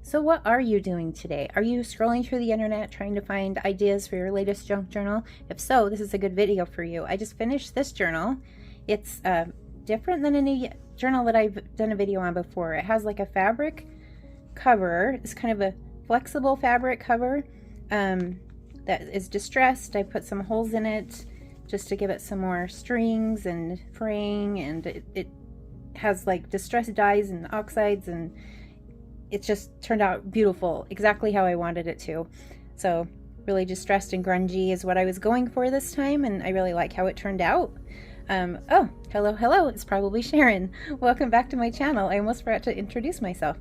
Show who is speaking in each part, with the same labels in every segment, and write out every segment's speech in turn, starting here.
Speaker 1: So what are you doing today? Are you scrolling through the internet trying to find ideas for your latest junk journal? If so, this is a good video for you. I just finished this journal. It's different than any journal that I've done a video on before. It has like a fabric cover. It's kind of a flexible fabric cover that is distressed. I put some holes in it just to give it some more strings and fraying, and it has like distressed dyes and oxides, and it just turned out beautiful, exactly how I wanted it to. So really distressed and grungy is what I was going for this time, and I really like how it turned out. Oh, hello, it's probably Sharon. Welcome back to my channel. I almost forgot to introduce myself.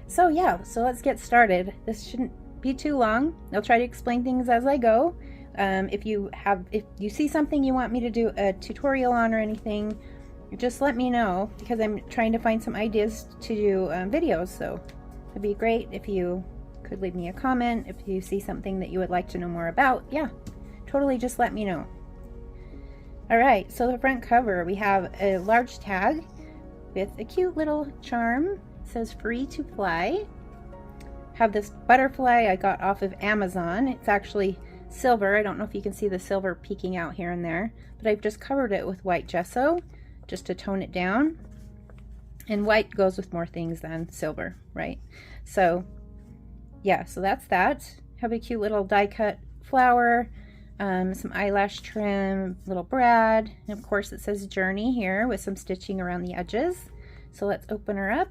Speaker 1: So yeah, so let's get started. This shouldn't be too long. I'll try to explain things as I go. If you see something you want me to do a tutorial on or anything, just let me know, because I'm trying to find some ideas to do videos. So it'd be great if you could leave me a comment if you see something that you would like to know more about. Yeah, totally, just let me know. All right, so the front cover, we have a large tag with a cute little charm. It says free to fly. Have this butterfly I got off of Amazon. It's actually silver. I don't know if you can see the silver peeking out here and there, but I've just covered it with white gesso just to tone it down. And white goes with more things than silver, right? So yeah, so that's that. Have a cute little die cut flower, some eyelash trim, little brad, and of course it says Journey here with some stitching around the edges. So let's open her up.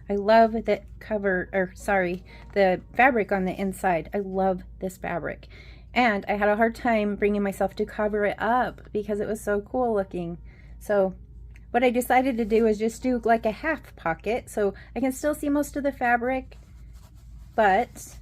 Speaker 1: I love the cover, or sorry, the fabric on the inside. I love this fabric. And I had a hard time bringing myself to cover it up because it was so cool looking. So what I decided to do is just do like a half pocket, so I can still see most of the fabric, but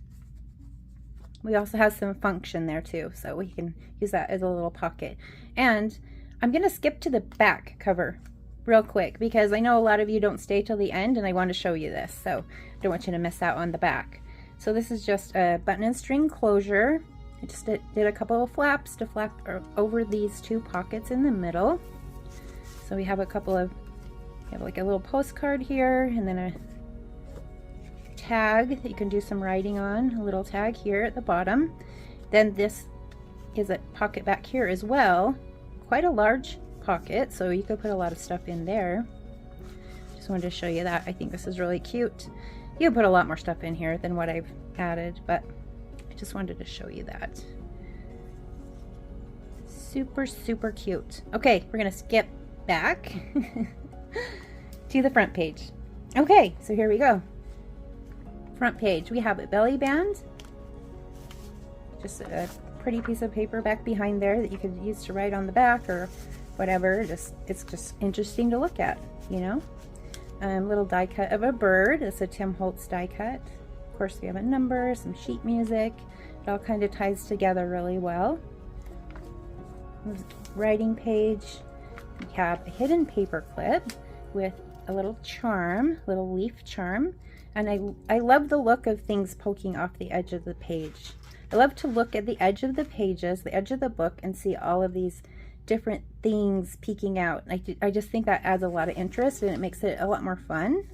Speaker 1: we also have some function there too, so we can use that as a little pocket. And I'm gonna skip to the back cover real quick because I know a lot of you don't stay till the end, and I want to show you this, so I don't want you to miss out on the back. So this is just a button and string closure. I just did a couple of flaps to flap over these two pockets in the middle. So we have a couple of, like a little postcard here, and then a tag that you can do some writing on, a little tag here at the bottom. Then this is a pocket back here as well, quite a large pocket, so you could put a lot of stuff in there. Just wanted to show you that. I think this is really cute. You can put a lot more stuff in here than what I've added, but I just wanted to show you that. Super, super cute. Okay, we're gonna skip back to the front page. Okay, so here we go. Front page, we have a belly band, just a pretty piece of paper back behind there that you could use to write on the back or whatever. It's just interesting to look at, you know. Little die cut of a bird. It's a Tim Holtz die cut. Of course, we have a number, some sheet music. It all kind of ties together really well. Writing page. We have a hidden paper clip with a little charm, little leaf charm. And I love the look of things poking off the edge of the page. I love to look at the edge of the pages, the edge of the book, and see all of these different things peeking out. I just think that adds a lot of interest, and it makes it a lot more fun.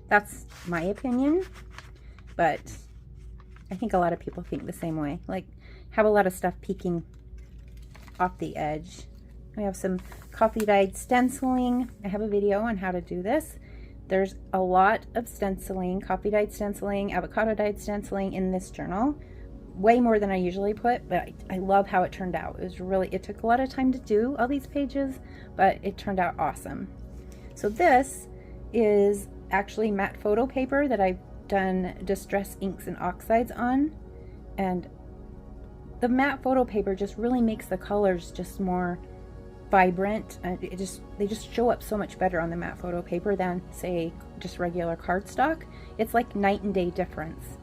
Speaker 1: That's my opinion, but I think a lot of people think the same way. Like, have a lot of stuff peeking off the edge. We have some coffee dyed stenciling. I have a video on how to do this. There's a lot of stenciling, coffee dyed stenciling, avocado dyed stenciling in this journal. Way more than I usually put, but I love how it turned out. It took a lot of time to do all these pages, but it turned out awesome. So this is actually matte photo paper that I've done distress inks and oxides on, and the matte photo paper just really makes the colors just more vibrant. They just show up so much better on the matte photo paper than, say, just regular cardstock. It's like night and day difference.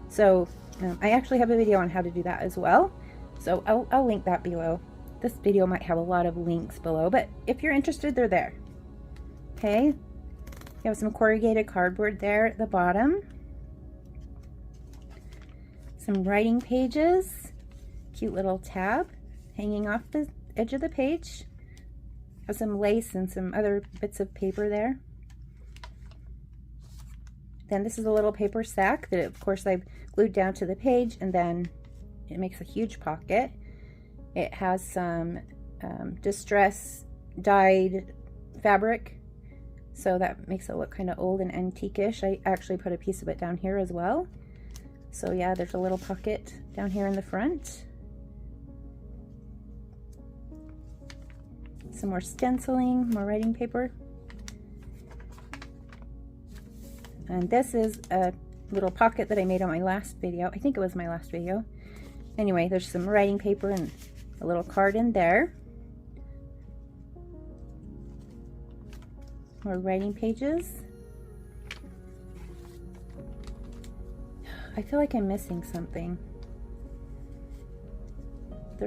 Speaker 1: So I actually have a video on how to do that as well, so I'll link that below. This video might have a lot of links below, but if you're interested, they're there. Okay, you have some corrugated cardboard there at the bottom, some writing pages, cute little tab hanging off the edge of the page, have some lace and some other bits of paper there. then this is a little paper sack that of course I've glued down to the page, and then it makes a huge pocket. It has some distress dyed fabric, so that makes it look kind of old and antique-ish. I actually put a piece of it down here as well. So yeah, there's a little pocket down here in the front. Some more stenciling, more writing paper. And this is a little pocket that I made on my last video. I think it was my last video. Anyway, there's some writing paper and a little card in there. More writing pages. I feel like I'm missing something. I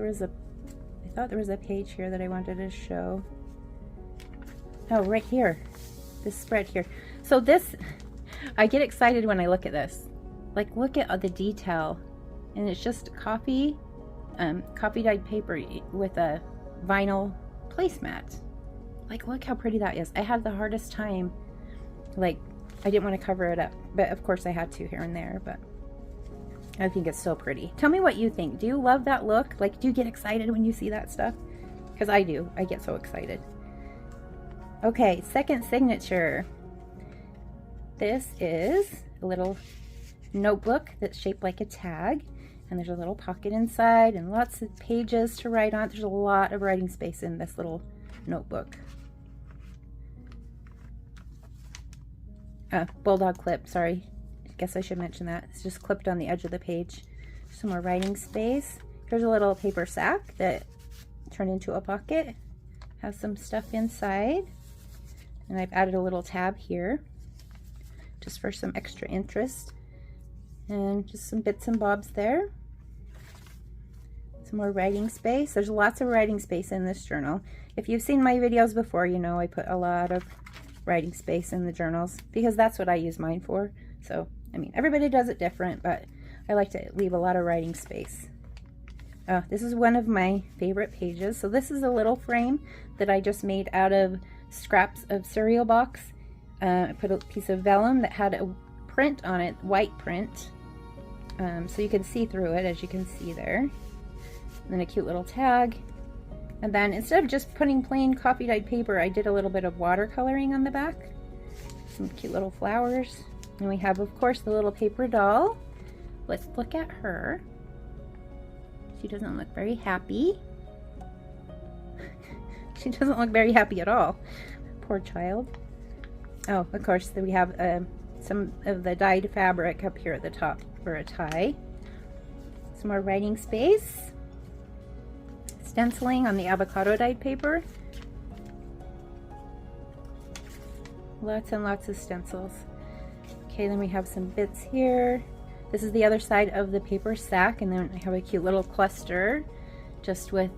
Speaker 1: thought there was a page here that I wanted to show. Oh, right here. This spread here. So this, I get excited when I look at this. Like, look at the detail. And it's just coffee dyed paper with a vinyl placemat. Like, look how pretty that is. I had the hardest time, like, I didn't want to cover it up, but of course I had to here and there, but I think it's so pretty. Tell me what you think. Do you love that look? Like, do you get excited when you see that stuff? Because I do. I get so excited. Okay, second signature. This is a little notebook that's shaped like a tag, and there's a little pocket inside and lots of pages to write on. There's a lot of writing space in this little notebook. Bulldog clip, sorry. I guess I should mention that. It's just clipped on the edge of the page. Some more writing space. Here's a little paper sack that turned into a pocket. Has some stuff inside. And I've added a little tab here just for some extra interest. And just some bits and bobs there. Some more writing space. There's lots of writing space in this journal. If you've seen my videos before, you know I put a lot of writing space in the journals because that's what I use mine for. So, I mean, everybody does it different, but I like to leave a lot of writing space. This is one of my favorite pages. So this is a little frame that I just made out of scraps of cereal box. I put a piece of vellum that had a print on it, white print, so you can see through it, as you can see there. And then a cute little tag. And then instead of just putting plain coffee dyed paper, I did a little bit of watercoloring on the back. Some cute little flowers. And we have, of course, the little paper doll. Let's look at her. She doesn't look very happy. She doesn't look very happy at all. Poor child. Oh, of course, we have some of the dyed fabric up here at the top for a tie. Some more writing space. Stenciling on the avocado dyed paper. Lots and lots of stencils. Okay, then we have some bits here. This is the other side of the paper sack, and then I have a cute little cluster just with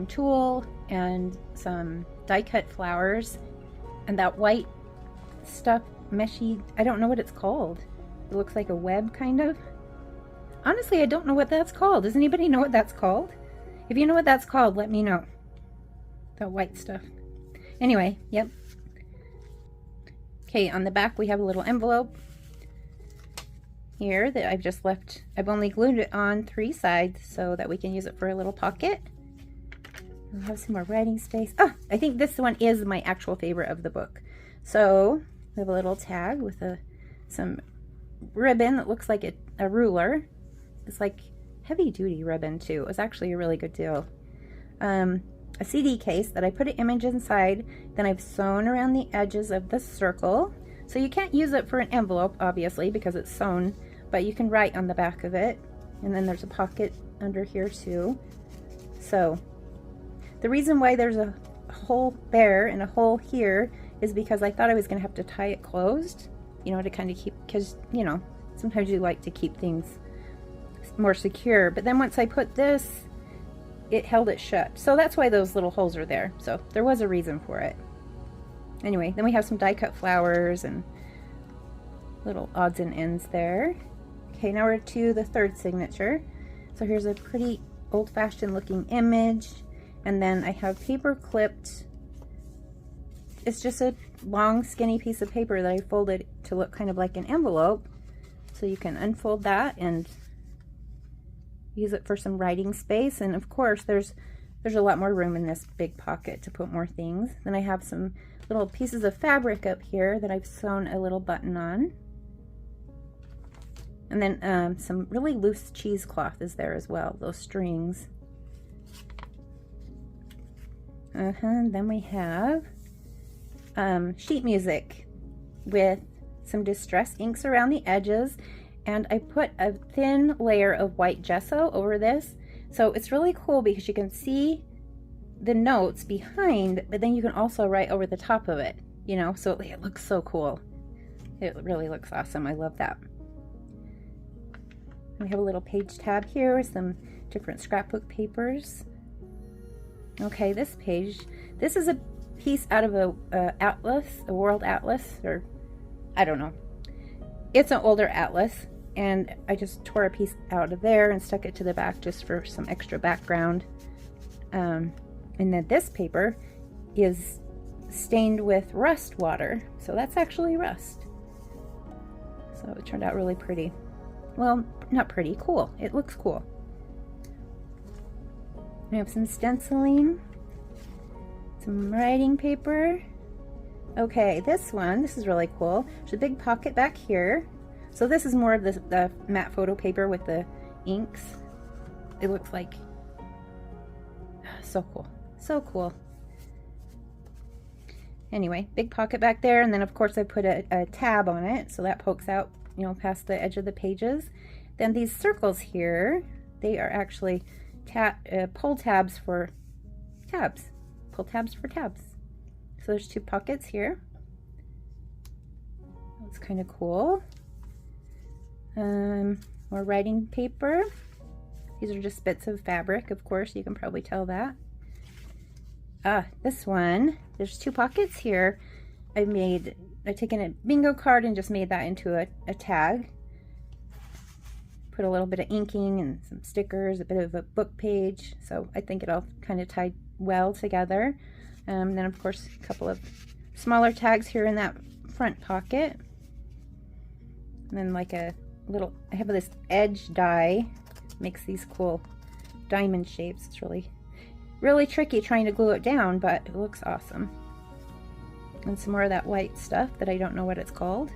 Speaker 1: tulle and some die cut flowers and that white stuff, meshy, I don't know what it's called. It looks like a web kind of. Honestly, I don't know what that's called. Does anybody know what that's called? If you know what that's called, let me know. That white stuff. Anyway, yep. Okay, on the back we have a little envelope here that I've just left. I've only glued it on 3 sides so that we can use it for a little pocket. We'll have some more writing space. Oh, I think this one is my actual favorite of the book. So we have a little tag with some ribbon that looks like a ruler. It's like heavy duty ribbon too. It was actually a really good deal. A CD case that I put an image inside, then I've sewn around the edges of the circle. So you can't use it for an envelope, obviously, because it's sewn, but you can write on the back of it. And then there's a pocket under here too. So the reason why there's a hole there and a hole here is because I thought I was going to have to tie it closed, you know, to kind of keep, because, you know, sometimes you like to keep things more secure. But then once I put this, it held it shut. So that's why those little holes are there. So there was a reason for it. Anyway, then we have some die cut flowers and little odds and ends there. Okay, now we're to the third signature. So here's a pretty old-fashioned looking image. And then I have paper clipped it's just a long skinny piece of paper that I folded to look kind of like an envelope. So you can unfold that and use it for some writing space. And of course there's a lot more room in this big pocket to put more things. Then I have some little pieces of fabric up here that I've sewn a little button on. And then some really loose cheesecloth is there as well, those strings. Then we have sheet music with some distress inks around the edges, and I put a thin layer of white gesso over this. So it's really cool because you can see the notes behind, but then you can also write over the top of it, you know, so it looks so cool. It really looks awesome. I love that. We have a little page tab here with some different scrapbook papers. Okay, this page, this is a piece out of a atlas, a world atlas, or I don't know. It's an older atlas, and I just tore a piece out of there and stuck it to the back just for some extra background. And then this paper is stained with rust water, so that's actually rust. So it turned out really pretty. Well, not pretty, cool. It looks cool. We have some stenciling, some writing paper. Okay, this is really cool. There's a big pocket back here. So this is more of the matte photo paper with the inks. It looks like so cool, so cool. Anyway, big pocket back there, and then of course I put a tab on it so that pokes out, you know, past the edge of the pages. Then these circles here, they are actually pull tabs for tabs. Pull tabs for tabs. So there's two pockets here. That's kind of cool. More writing paper. These are just bits of fabric, of course, you can probably tell that. This one, there's two pockets here. I've taken a bingo card and just made that into a tag. Put a little bit of inking and some stickers, a bit of a book page. So I think it all kind of tied well together. Then of course a couple of smaller tags here in that front pocket. And then like a little, I have this edge die, makes these cool diamond shapes. It's really tricky trying to glue it down, but it looks awesome. And some more of that white stuff that I don't know what it's called.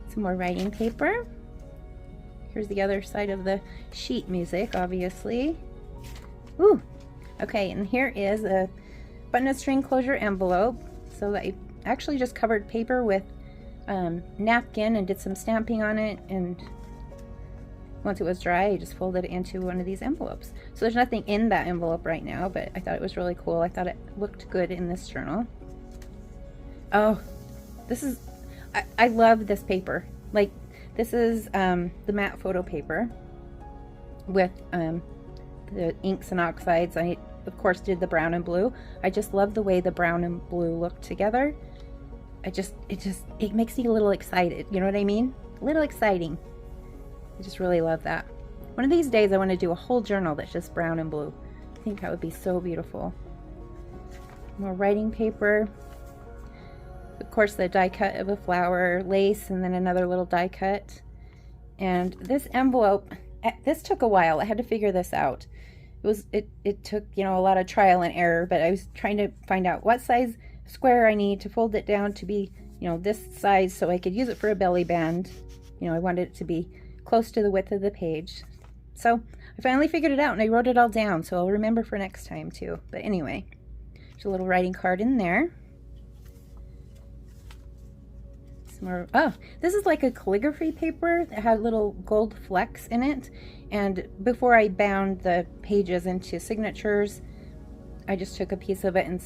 Speaker 1: Some more writing paper. Here's the other side of the sheet music, obviously. Ooh, okay, and here is a button string closure envelope. So I actually just covered paper with napkin and did some stamping on it, and once it was dry, I just folded it into one of these envelopes. So there's nothing in that envelope right now, but I thought it was really cool. I thought it looked good in this journal. Oh, this is, I love this paper. Like, this is the matte photo paper with the inks and oxides. I, of course, did the brown and blue. I just love the way the brown and blue look together. It makes me a little excited. You know what I mean? A little exciting. I just really love that. One of these days I want to do a whole journal that's just brown and blue. I think that would be so beautiful. More writing paper. Of course, the die cut of a flower, lace, and then another little die cut. And this envelope, this took a while. I had to figure this out. It took, you know, a lot of trial and error, but I was trying to find out what size square I need to fold it down to be, you know, this size so I could use it for a belly band. You know, I wanted it to be close to the width of the page. So I finally figured it out and I wrote it all down, so I'll remember for next time too. But anyway, there's a little writing card in there. Some more, oh, this is like a calligraphy paper that had little gold flecks in it. And before I bound the pages into signatures, I just took a piece of it and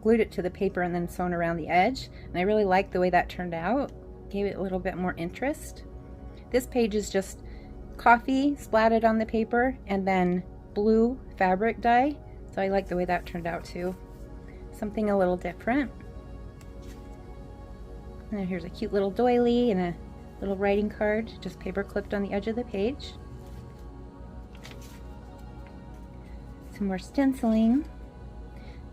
Speaker 1: glued it to the paper and then sewn around the edge. And I really liked the way that turned out. Gave it a little bit more interest. This page is just coffee splatted on the paper and then blue fabric dye. So I like the way that turned out too. Something a little different. And then here's a cute little doily and a little writing card, just paper clipped on the edge of the page. Some more stenciling.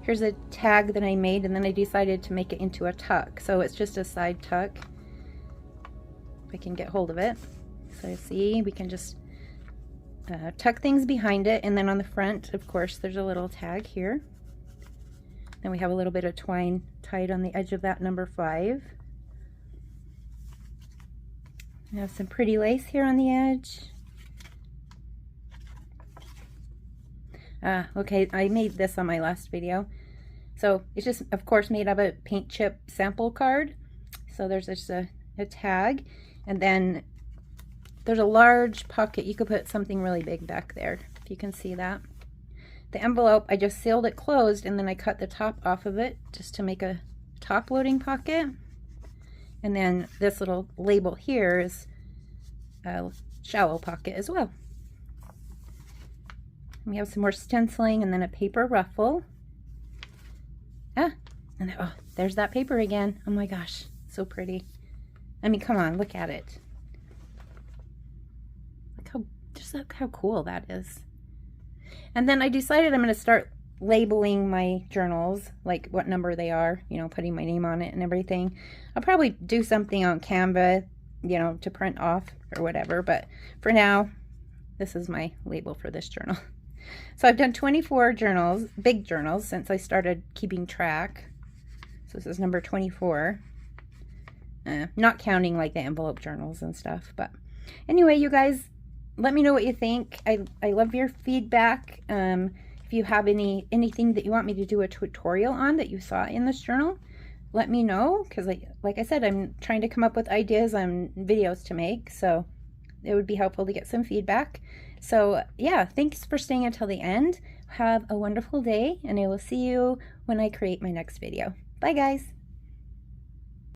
Speaker 1: Here's a tag that I made, and then I decided to make it into a tuck. So it's just a side tuck. If I can get hold of it. So see, we can just tuck things behind it, and then on the front, of course, there's a little tag here. Then we have a little bit of twine tied on the edge of that number 5. We have some pretty lace here on the edge. Okay, I made this on my last video. So it's just, of course, made of a paint chip sample card. So there's just a tag, and then there's a large pocket. You could put something really big back there, if you can see that. The envelope, I just sealed it closed, and then I cut the top off of it just to make a top loading pocket. And then this little label here is a shallow pocket as well. We have some more stenciling, and then a paper ruffle. And oh, there's that paper again. Oh my gosh, so pretty. I mean, come on, look at it. Look how cool that is. And then I decided I'm going to start labeling my journals, like what number they are, you know, putting my name on it and everything. I'll probably do something on Canva, you know, to print off or whatever, but for now, this is my label for this journal. So I've done 24 journals, big journals, since I started keeping track. So this is number 24. Not counting like the envelope journals and stuff, but anyway, you guys, let me know what you think. I love your feedback. If you have anything that you want me to do a tutorial on that you saw in this journal, let me know, because like I said, I'm trying to come up with ideas on videos to make, so it would be helpful to get some feedback. So yeah, thanks for staying until the end. Have a wonderful day, and I will see you when I create my next video. Bye guys.